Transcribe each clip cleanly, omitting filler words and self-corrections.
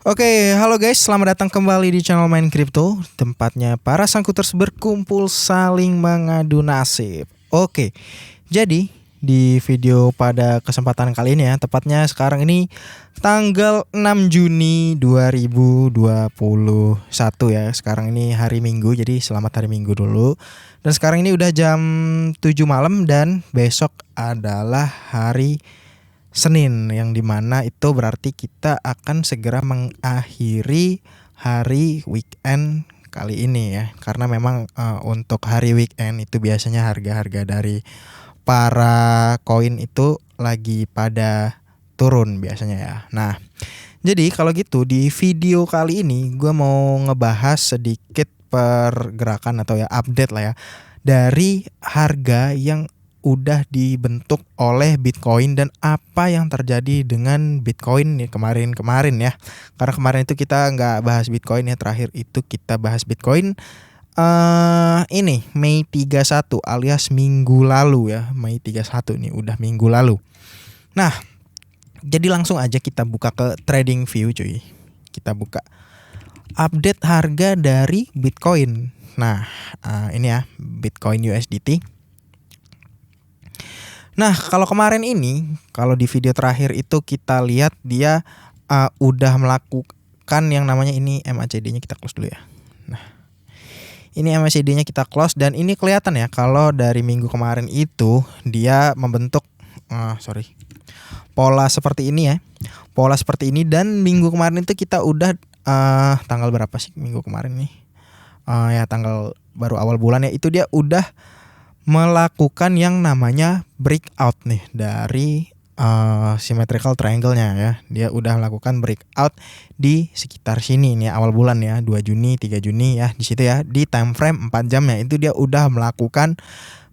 Oke, halo guys, selamat datang kembali di channel Main Crypto, tempatnya para sangkuters berkumpul saling mengadu nasib. Oke, jadi di video pada kesempatan kali ini ya, tepatnya sekarang ini tanggal 6 Juni 2021 ya. Sekarang ini hari Minggu, jadi selamat hari Minggu dulu. Dan sekarang ini udah jam 7 malam dan besok adalah hari Senin, yang dimana itu berarti kita akan segera mengakhiri hari weekend kali ini ya, karena memang untuk hari weekend itu biasanya harga-harga dari para koin itu lagi pada turun biasanya ya. Nah, jadi kalau gitu di video kali ini gue mau ngebahas sedikit pergerakan atau ya update lah ya dari harga yang udah dibentuk oleh Bitcoin dan apa yang terjadi dengan Bitcoin nih kemarin-kemarin ya. Karena kemarin itu kita nggak bahas Bitcoin ya, terakhir itu kita bahas Bitcoin ini Mei 31 alias minggu lalu ya. Mei 31 nih udah minggu lalu. Nah, jadi langsung aja kita buka ke Trading View cuy. Kita buka update harga dari Bitcoin. Nah, ini ya Bitcoin USDT. Nah, kalau kemarin ini, kalau di video terakhir itu kita lihat dia udah melakukan yang namanya ini MACD-nya, kita close dulu ya. Nah, ini MACD-nya kita close dan ini kelihatan ya kalau dari minggu kemarin itu dia membentuk pola seperti ini ya. Pola seperti ini, dan minggu kemarin itu kita udah tanggal berapa sih minggu kemarin nih? Ya tanggal baru awal bulan ya, itu dia udah melakukan yang namanya breakout nih dari symmetrical triangle-nya ya. Dia udah melakukan breakout di sekitar sini nih awal bulan ya, 2 Juni, 3 Juni ya, di situ ya, di time frame 4 jam ya, itu dia udah melakukan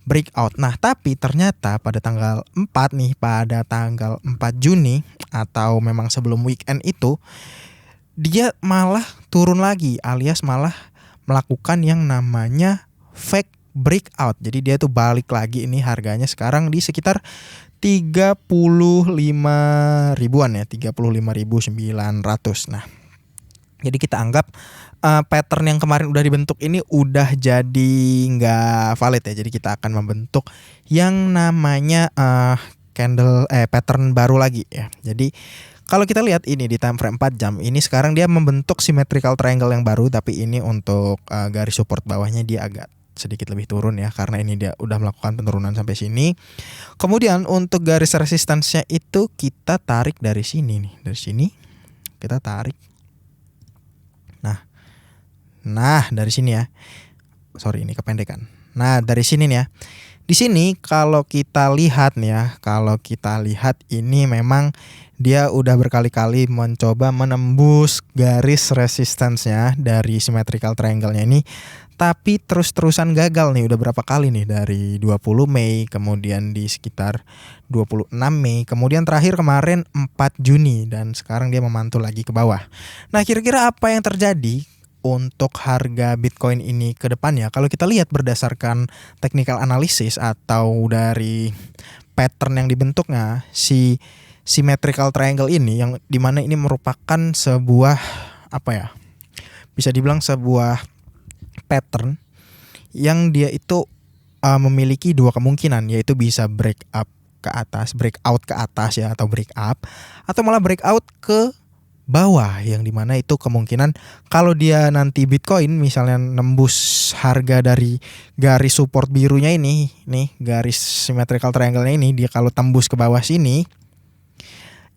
breakout. Nah, tapi ternyata pada tanggal 4 nih, pada tanggal 4 Juni atau memang sebelum weekend itu dia malah turun lagi alias malah melakukan yang namanya fake breakout. Jadi dia tuh balik lagi, ini harganya sekarang di sekitar 35 ribuan ya, 35.900. Nah, jadi kita anggap pattern yang kemarin udah dibentuk ini udah jadi nggak valid ya. Jadi kita akan membentuk yang namanya pattern baru lagi ya. Jadi kalau kita lihat ini di time frame 4 jam, ini sekarang dia membentuk symmetrical triangle yang baru, tapi ini untuk garis support bawahnya dia agak sedikit lebih turun ya, karena ini dia udah melakukan penurunan sampai sini. Kemudian untuk garis resistance-nya itu kita tarik dari sini nih, dari sini kita tarik. Nah dari sini ya, sorry ini kependekan. Nah dari sini nih ya, di sini kalau kita lihat nih ya, kalau kita lihat ini memang dia udah berkali-kali mencoba menembus garis resistance-nya dari symmetrical triangle-nya ini, tapi terus-terusan gagal nih. Udah berapa kali nih, dari 20 Mei, kemudian di sekitar 26 Mei, kemudian terakhir kemarin 4 Juni, dan sekarang dia memantul lagi ke bawah. Nah, kira-kira apa yang terjadi untuk harga Bitcoin ini ke depannya? Kalau kita lihat berdasarkan technical analysis atau dari pattern yang dibentuknya si symmetrical triangle ini, yang dimana ini merupakan sebuah apa ya, bisa dibilang sebuah pattern yang dia itu memiliki dua kemungkinan, yaitu bisa break up ke atas, breakout ke atas ya, atau break up, atau malah breakout ke bawah, yang dimana itu kemungkinan kalau dia nanti Bitcoin misalnya nembus harga dari garis support birunya ini nih, garis symmetrical triangle-nya ini, dia kalau tembus ke bawah sini,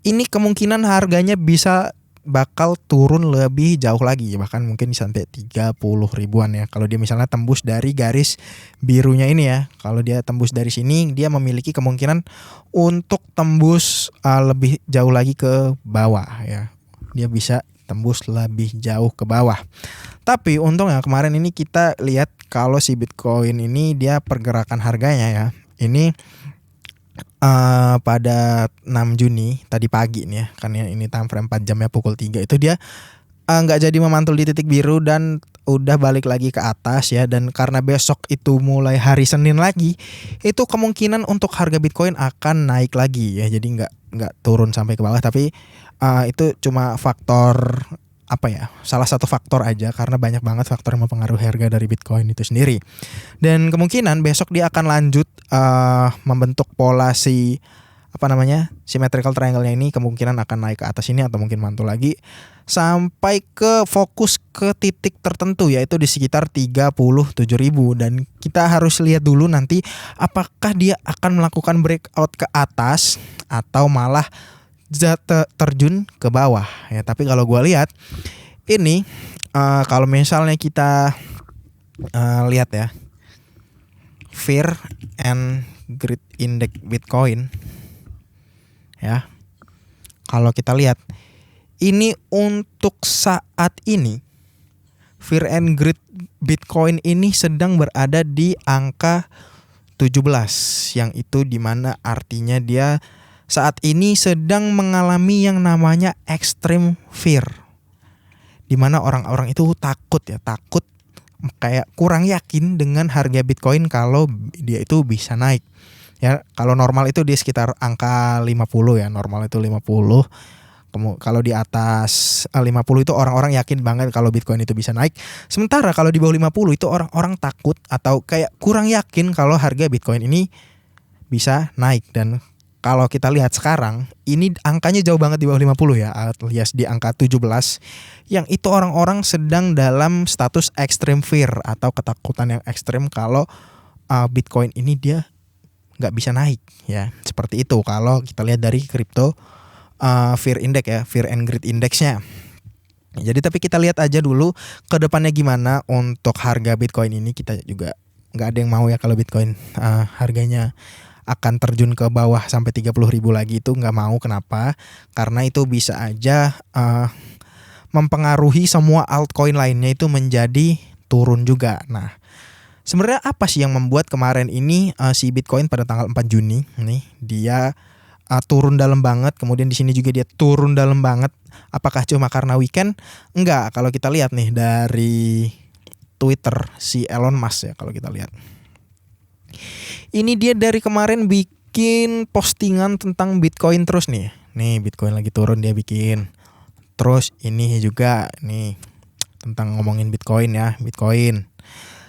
ini kemungkinan harganya bisa bakal turun lebih jauh lagi, bahkan mungkin sampai 30 ribuan ya, kalau dia misalnya tembus dari garis birunya ini ya. Kalau dia tembus dari sini, dia memiliki kemungkinan untuk tembus lebih jauh lagi ke bawah ya, dia bisa tembus lebih jauh ke bawah. Tapi untungnya kemarin ini kita lihat kalau si Bitcoin ini dia pergerakan harganya ya, ini pada 6 Juni tadi pagi nih ya, kan ya, ini time frame 4 jam ya, pukul 3 itu dia nggak jadi memantul di titik biru dan udah balik lagi ke atas ya. Dan karena besok itu mulai hari Senin lagi, itu kemungkinan untuk harga Bitcoin akan naik lagi ya. Jadi nggak turun sampai ke bawah, tapi itu cuma faktor salah satu faktor aja, karena banyak banget faktor yang mempengaruhi harga dari Bitcoin itu sendiri. Dan kemungkinan besok dia akan lanjut membentuk pola symmetrical triangle-nya ini, kemungkinan akan naik ke atas ini atau mungkin mantul lagi sampai ke fokus ke titik tertentu, yaitu di sekitar 37.000. Dan kita harus lihat dulu nanti apakah dia akan melakukan breakout ke atas atau malah terjun ke bawah ya. Tapi kalau gue lihat ini kalau misalnya kita lihat ya, Fear and Greed Index Bitcoin ya, kalau kita lihat ini untuk saat ini Fear and Greed Bitcoin ini sedang berada di angka 17, yang itu dimana artinya dia saat ini sedang mengalami yang namanya extreme fear, dimana orang-orang itu takut kayak kurang yakin dengan harga Bitcoin kalau dia itu bisa naik ya. Kalau normal itu di sekitar angka 50 ya, normal itu 50. Kalau di atas 50 itu orang-orang yakin banget kalau Bitcoin itu bisa naik. Sementara kalau di bawah 50 itu orang-orang takut atau kayak kurang yakin kalau harga Bitcoin ini bisa naik. Dan kalau kita lihat sekarang ini angkanya jauh banget di bawah 50 ya, alias di angka 17, yang itu orang-orang sedang dalam status extreme fear atau ketakutan yang ekstrim kalau Bitcoin ini dia nggak bisa naik ya. Seperti itu kalau kita lihat dari crypto fear index ya, fear and greed indexnya. Jadi tapi kita lihat aja dulu ke depannya gimana untuk harga Bitcoin ini. Kita juga nggak ada yang mau ya kalau Bitcoin harganya akan terjun ke bawah sampai 30.000 lagi, itu nggak mau. Kenapa? Karena itu bisa aja mempengaruhi semua altcoin lainnya itu menjadi turun juga. Nah, sebenarnya apa sih yang membuat kemarin ini si Bitcoin pada tanggal 4 Juni nih dia turun dalam banget, kemudian di sini juga dia turun dalam banget? Apakah cuma karena weekend? Enggak, kalau kita lihat nih dari Twitter si Elon Musk ya, kalau kita lihat. Ini dia dari kemarin bikin postingan tentang Bitcoin terus nih. Nih Bitcoin lagi turun dia bikin. Terus ini juga nih tentang ngomongin Bitcoin ya, Bitcoin.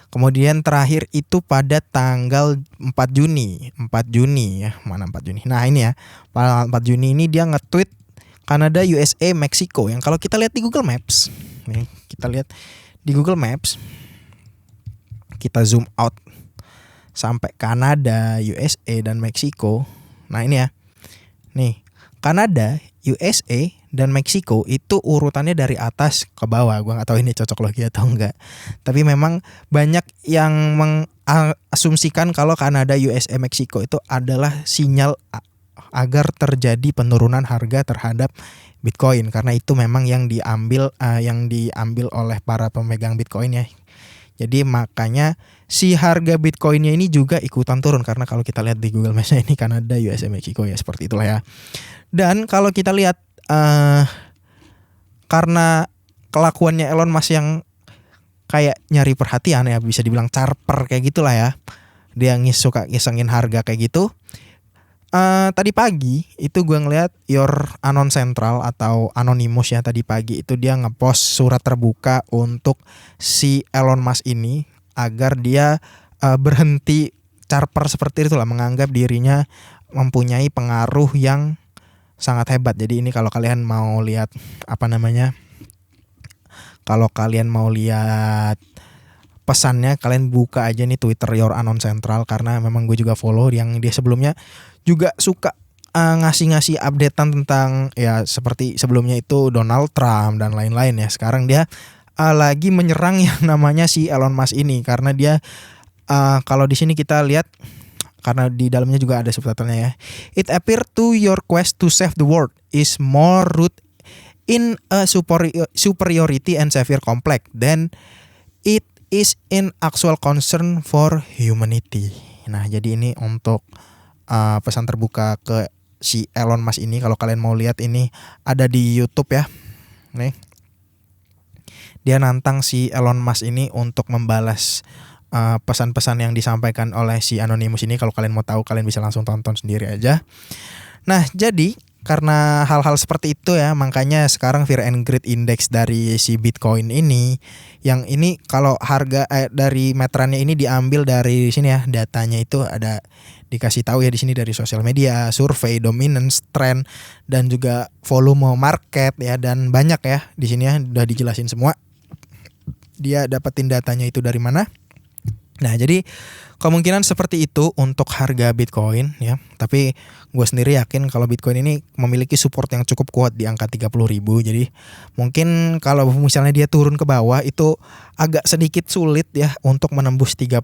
Kemudian terakhir itu pada tanggal 4 Juni ya, mana 4 Juni. Nah ini ya, pada 4 Juni ini dia nge-tweet Kanada, USA, Meksiko. Yang kalau kita lihat di Google Maps, nih kita lihat di Google Maps, kita zoom out sampai Kanada, USA, dan Meksiko. Nah ini ya, nih Kanada, USA, dan Meksiko itu urutannya dari atas ke bawah. Gue nggak tahu ini cocok logi atau enggak. Tapi memang banyak yang mengasumsikan kalau Kanada, USA, Meksiko itu adalah sinyal agar terjadi penurunan harga terhadap Bitcoin, karena itu memang yang diambil oleh para pemegang Bitcoin ya. Jadi makanya si harga Bitcoinnya ini juga ikutan turun, karena kalau kita lihat di Google Maps ini Kanada, USA, Meksiko ya, seperti itulah ya. Dan kalau kita lihat karena kelakuannya Elon Musk yang kayak nyari perhatian ya, bisa dibilang charper kayak gitulah ya. Dia suka ngisengin harga kayak gitu. Tadi pagi itu gue ngeliat Your Anon Central atau Anonymous ya, tadi pagi itu dia ngepost surat terbuka untuk si Elon Musk ini agar dia berhenti charper seperti itulah, menganggap dirinya mempunyai pengaruh yang sangat hebat. Jadi ini kalau kalian mau lihat kalau kalian mau lihat pesannya, kalian buka aja nih Twitter Your Anon Central, karena memang gue juga follow yang dia sebelumnya juga suka ngasih updatean tentang ya seperti sebelumnya itu Donald Trump dan lain-lain ya. Sekarang dia lagi menyerang yang namanya si Elon Musk ini, karena dia kalau di sini kita lihat, karena di dalamnya juga ada subtitlenya ya. It appear to your quest to save the world is more rooted in a superiority and savior complex than it is in actual concern for humanity. Nah, jadi ini untuk pesan terbuka ke si Elon Musk ini. Kalau kalian mau lihat ini ada di YouTube ya. Nih. Dia nantang si Elon Musk ini untuk membalas pesan-pesan yang disampaikan oleh si Anonymous ini. Kalau kalian mau tahu, kalian bisa langsung tonton sendiri aja. Nah, jadi karena hal-hal seperti itu ya, makanya sekarang Fear and Greed Index dari si Bitcoin ini, yang ini kalau harga dari meterannya ini diambil dari sini ya, datanya itu ada dikasih tahu ya di sini dari sosial media, survei, dominance, trend, dan juga volume market ya, dan banyak ya di sini ya udah dijelasin semua. Dia dapetin datanya itu dari mana? Nah, jadi kemungkinan seperti itu untuk harga Bitcoin ya. Tapi gue sendiri yakin kalau Bitcoin ini memiliki support yang cukup kuat di angka 30.000. Jadi mungkin kalau misalnya dia turun ke bawah itu agak sedikit sulit ya untuk menembus 30.000.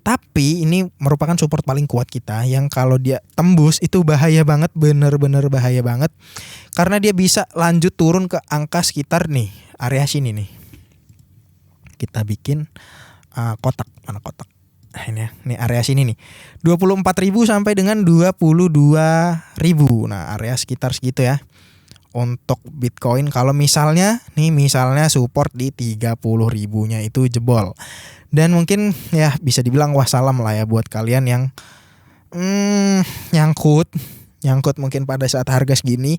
Tapi ini merupakan support paling kuat kita, yang kalau dia tembus itu bahaya banget, bener-bener bahaya banget. Karena dia bisa lanjut turun ke angka sekitar nih, area sini nih. Kita bikin kotak, mana kotak? Ini ya, nih area sini nih. 24.000 sampai dengan 22.000. Nah, area sekitar segitu ya. Untuk Bitcoin kalau misalnya support di 30.000-nya itu jebol. Dan mungkin ya bisa dibilang wassalam lah ya buat kalian yang nyangkut mungkin pada saat harga segini.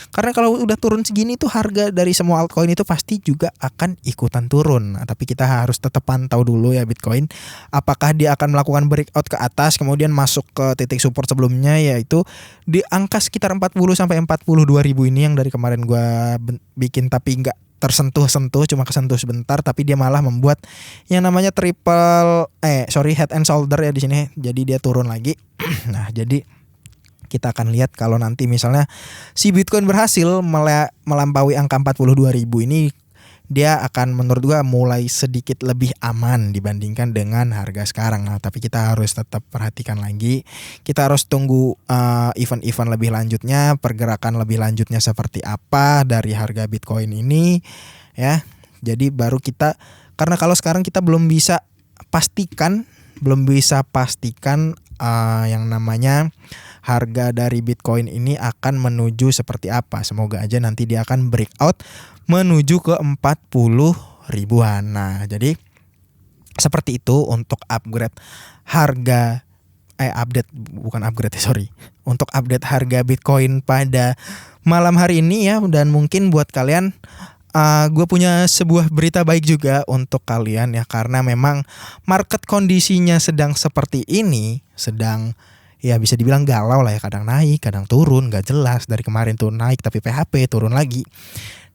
Karena kalau udah turun segini tuh harga dari semua altcoin itu pasti juga akan ikutan turun. Nah, tapi kita harus tetap pantau dulu ya Bitcoin. Apakah dia akan melakukan breakout ke atas kemudian masuk ke titik support sebelumnya, yaitu di angka sekitar 40 sampai 42.000 ini yang dari kemarin gua bikin tapi nggak tersentuh-sentuh, cuma kesentuh sebentar, tapi dia malah membuat yang namanya head and shoulder ya di sini. Jadi dia turun lagi. Nah, jadi kita akan lihat kalau nanti misalnya si Bitcoin berhasil melampaui angka 42.000 ini, dia akan menurut gua mulai sedikit lebih aman dibandingkan dengan harga sekarang. Nah, tapi kita harus tetap perhatikan lagi. Kita harus tunggu event-event lebih lanjutnya, pergerakan lebih lanjutnya seperti apa dari harga Bitcoin ini ya. Jadi baru kita, karena kalau sekarang kita belum bisa pastikan yang namanya harga dari Bitcoin ini akan menuju seperti apa. Semoga aja nanti dia akan breakout menuju ke 40 ribuan. Nah, jadi seperti itu untuk upgrade harga untuk update harga Bitcoin pada malam hari ini ya. Dan mungkin buat kalian gue punya sebuah berita baik juga untuk kalian ya, karena memang market kondisinya sedang seperti ini, ya bisa dibilang galau lah ya, kadang naik, kadang turun, gak jelas. Dari kemarin tuh naik tapi PHP, turun lagi.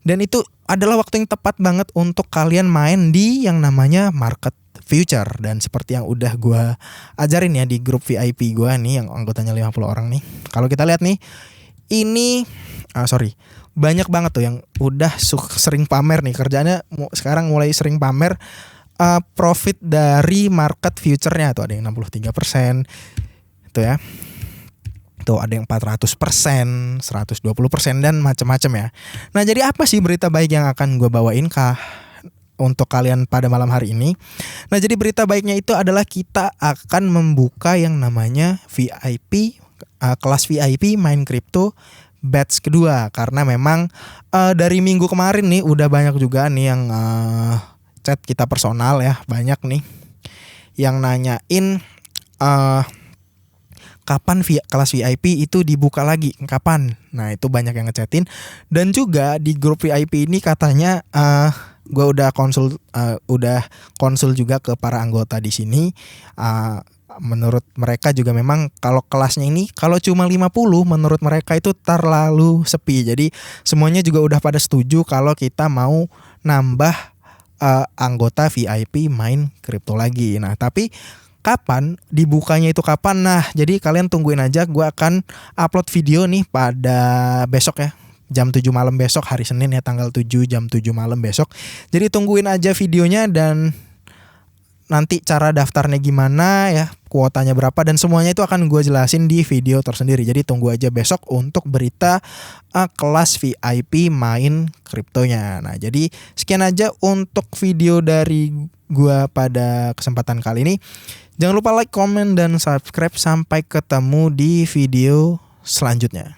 Dan itu adalah waktu yang tepat banget untuk kalian main di yang namanya market future. Dan seperti yang udah gue ajarin ya di grup VIP gue nih, yang anggotanya 50 orang nih. Kalau kita lihat nih, ini banyak banget tuh yang udah sering pamer nih, kerjanya sekarang mulai sering pamer profit dari market future-nya. Tuh ada yang 63%, itu ya. Tuh ada yang 400%, 120% dan macam-macam ya. Nah, jadi apa sih berita baik yang akan gue bawain untuk kalian pada malam hari ini? Nah, jadi berita baiknya itu adalah kita akan membuka yang namanya VIP, kelas VIP main crypto batch kedua. Karena memang dari minggu kemarin nih udah banyak juga nih yang chat kita personal ya, banyak nih yang nanyain kapan kelas VIP itu dibuka lagi, kapan? Nah, itu banyak yang ngechatin. Dan juga di grup VIP ini katanya gue udah konsul juga ke para anggota di sini. Menurut mereka juga memang kalau kelasnya ini kalau cuma 50 menurut mereka itu terlalu sepi. Jadi semuanya juga udah pada setuju kalau kita mau nambah anggota VIP main kripto lagi. Nah, tapi kapan dibukanya itu kapan? Nah, jadi kalian tungguin aja. Gue akan upload video nih pada besok ya, jam 7 malam besok, hari Senin ya, tanggal 7 jam 7 malam besok. Jadi tungguin aja videonya, dan nanti cara daftarnya gimana ya, kuotanya berapa, dan semuanya itu akan gue jelasin di video tersendiri. Jadi tunggu aja besok untuk berita kelas VIP main kriptonya. Nah, jadi sekian aja untuk video dari gue pada kesempatan kali ini. Jangan lupa like, comment, dan subscribe. Sampai ketemu di video selanjutnya.